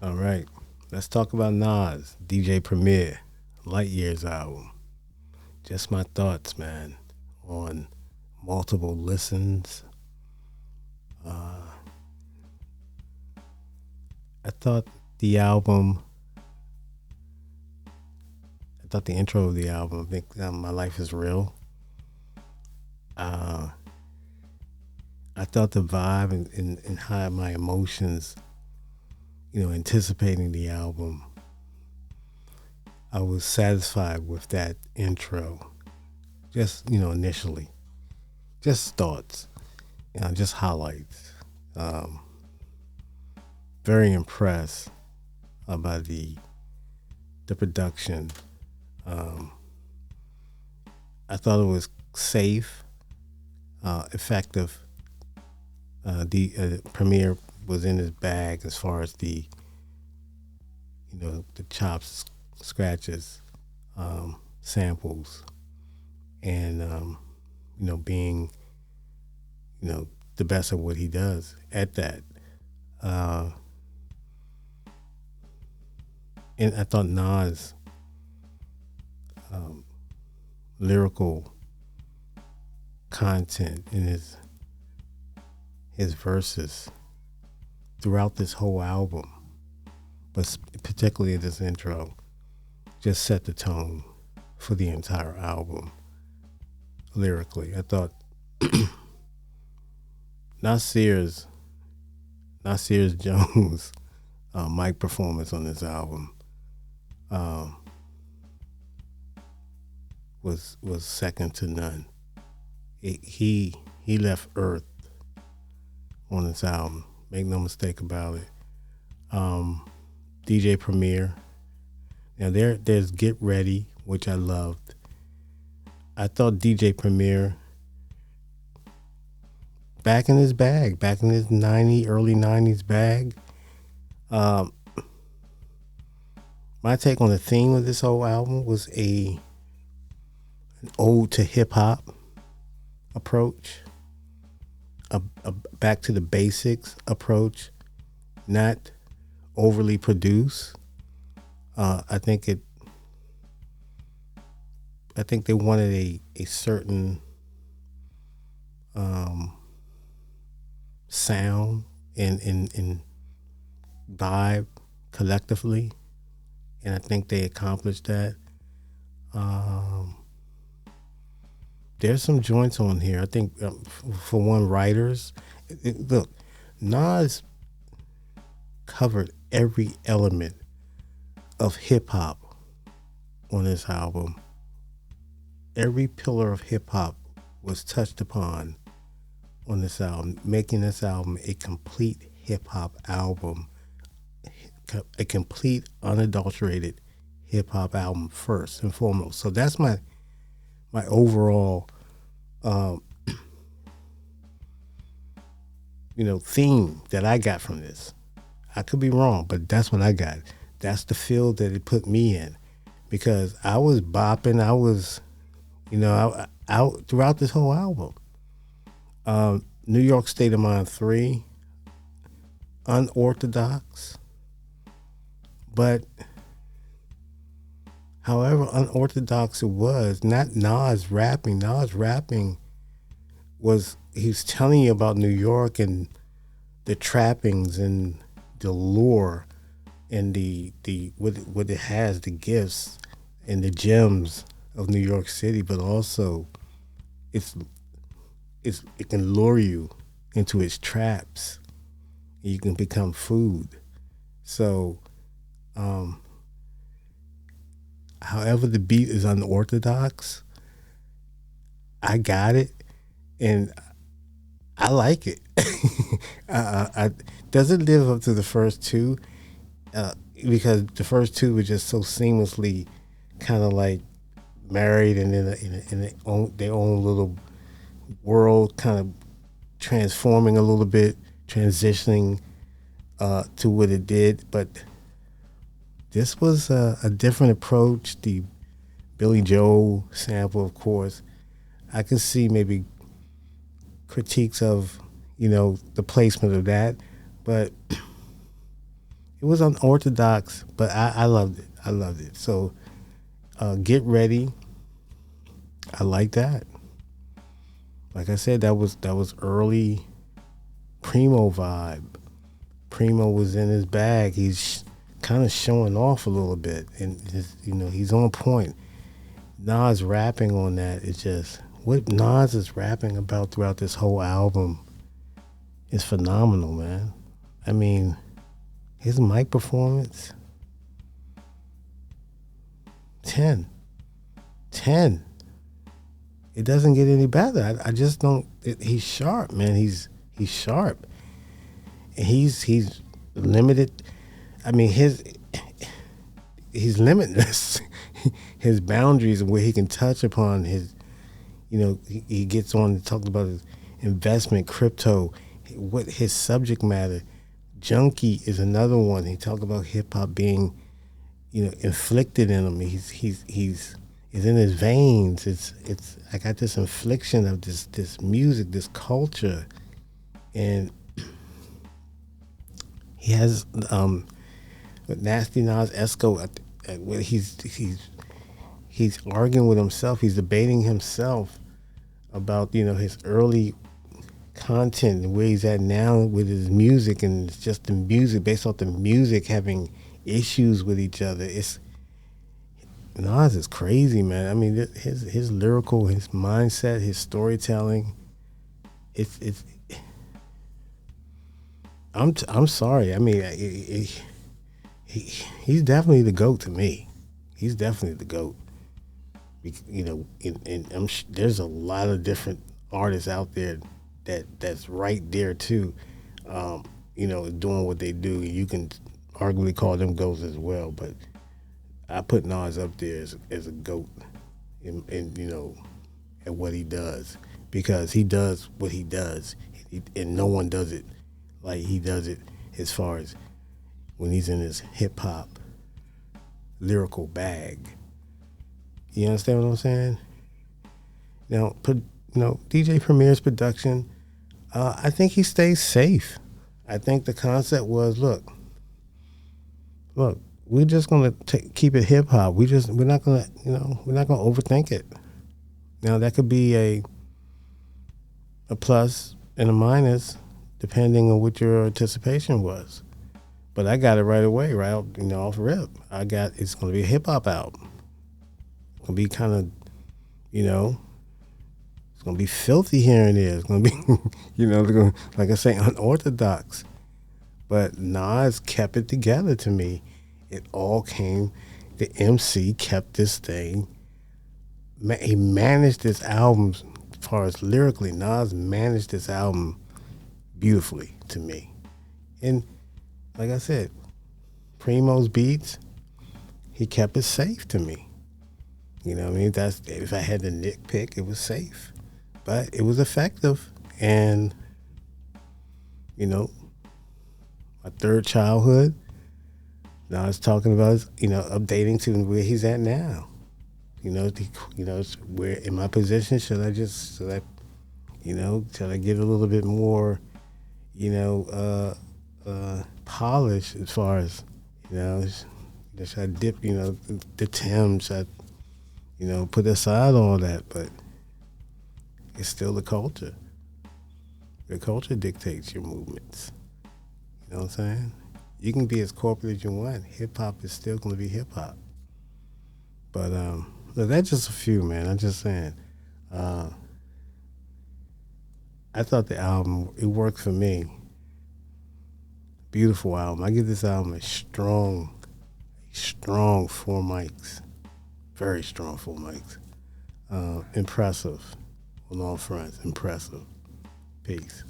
All right. Let's talk about Nas, DJ Premier, Light Years album. Just my thoughts, man, on multiple listens. Uh, I thought the album, I thought the intro of the album, I think My Life is Real. Uh, I thought the vibe and how my emotions, anticipating the album, I was satisfied with that intro. Just, initially. Just thoughts, just highlights. Um, very impressed by the production. Um, I thought it was safe, effective. The Premiere was in his bag as far as the chops, scratches, samples, and being the best of what he does at that. Uh, and I thought Nas' um, lyrical content in his verses throughout this whole album, but particularly this intro, just set the tone for the entire album lyrically. I thought Nasir's Nasir Jones mic performance on this album um, was second to none. He left Earth on this album. Make no mistake about it. Um, DJ Premier. Now there's Get Ready, which I loved. I thought DJ Premier back in his early 90s bag. Um, my take on the theme of this whole album was an ode to hip hop approach, a back to the basics approach, not overly produced. Uh, I think it. I think they wanted a certain um, sound and vibe collectively, and I think they accomplished that. Um, there's some joints on here. I think for one, writers. Look, Nas covered every element of hip hop on this album. Every pillar of hip hop was touched upon on this album, making this album a complete hip hop album, a complete unadulterated hip hop album first and foremost. So that's my overall um, theme that I got from this. I could be wrong, but that's what I got. That's the field that it put me in because I was bopping. I was, out throughout this whole album. New York State of Mind 3, unorthodox, but however unorthodox it was, not Nas rapping. Nas rapping was, he's telling you about New York and the trappings and the lure and the what it has, the gifts and the gems of New York City, but also it's it can lure you into its traps. You can become food. So, um, however the beat is unorthodox, I got it, and I like it. Does it live up to the first two? Because the first two were just so seamlessly kind of like married and in their own little world, kind of transforming a little bit, transitioning to what it did. But this was a different approach. The Billy Joel sample, of course, I could see maybe critiques of the placement of that, but It was unorthodox, but I loved it. I loved it. So get ready. I like that. Like I said, that was early Primo vibe. Primo was in his bag. He's kind of showing off a little bit, and he's on point. Nas rapping on that is just what Nas is rapping about throughout this whole album is phenomenal, man. I mean, his mic performance, 10, 10. It doesn't get any better. I just don't. He's sharp, man. He's sharp. And he's limited. I mean, he's limitless. His boundaries and where he can touch upon his, he gets on and talks about his investment, crypto, what his subject matter. Junkie is another one. He talked about hip hop being, inflicted in him. He's in his veins. It's I got this infliction of this music, this culture, and he has with Nasty Nas Esco. He's arguing with himself. He's debating himself about his early content and where he's at now with his music, and it's just the music based off the music having issues with each other. Nas is crazy, man. I mean, his lyrical, his mindset, his storytelling. It's. I'm sorry. I mean, he's definitely the GOAT to me. He's definitely the GOAT. And there's a lot of different artists out there that's right there too. Doing what they do. You can arguably call them GOATs as well, but I put Nas up there as a GOAT, at what he does, because he does what he does, and no one does it like he does it as far as when he's in his hip hop lyrical bag. You understand what I'm saying? Now, DJ Premier's production, I think he stays safe. I think the concept was, look, we're just gonna keep it hip hop. We're not gonna overthink it. Now that could be a plus and a minus depending on what your anticipation was. But I got it right away, right off rip. It's gonna be a hip hop album. It's gonna be kind of, it's gonna be filthy here and there. It's gonna be, like I say, unorthodox. But Nas kept it together to me. It all came. The MC kept this thing. He managed this album as far as lyrically. Nas managed this album beautifully to me. And like I said, Primo's beats, he kept it safe to me. You know what I mean? That's, if I had to nitpick, it was safe. But it was effective. And, my third childhood, now it's talking about, updating to where he's at now. Where in my position, should I get a little bit more, polish as far as, should I dip, the Tim, should I, put aside all that, but it's still the culture. The culture dictates your movements. You know what I'm saying? You can be as corporate as you want. Hip hop is still going to be hip hop. But look, that's just a few, man. I'm just saying. I thought the album, it worked for me. Beautiful album. I give this album a strong 4 mics. Very strong 4 mics. Impressive on all fronts. Impressive. Peace.